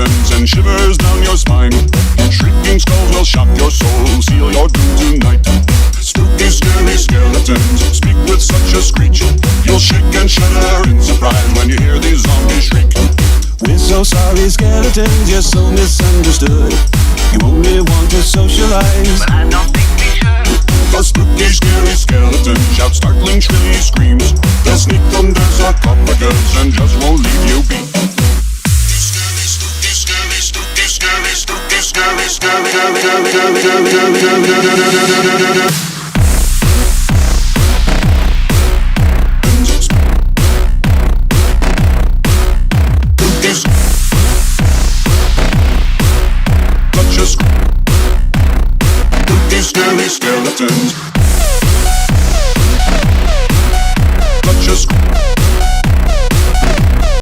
skeletons and shivers down your spine. Shrieking skulls will shock your soul, seal your doom tonight. Spooky, scary skeletons speak with such a screech. You'll shake and shudder in surprise when you hear these zombies shriek. We're so sorry, skeletons, you're so misunderstood. You only want to socialize, but I don't think we should. A spooky, scary skeleton shouts startling, shrilly screams. They'll sneak under sarcophagus and just won't leave you be. Scary, spooky, scary, spooky, scary, spooky, scary, scary, scary, scary, scary, scary, scary, scary. Scary skeletons.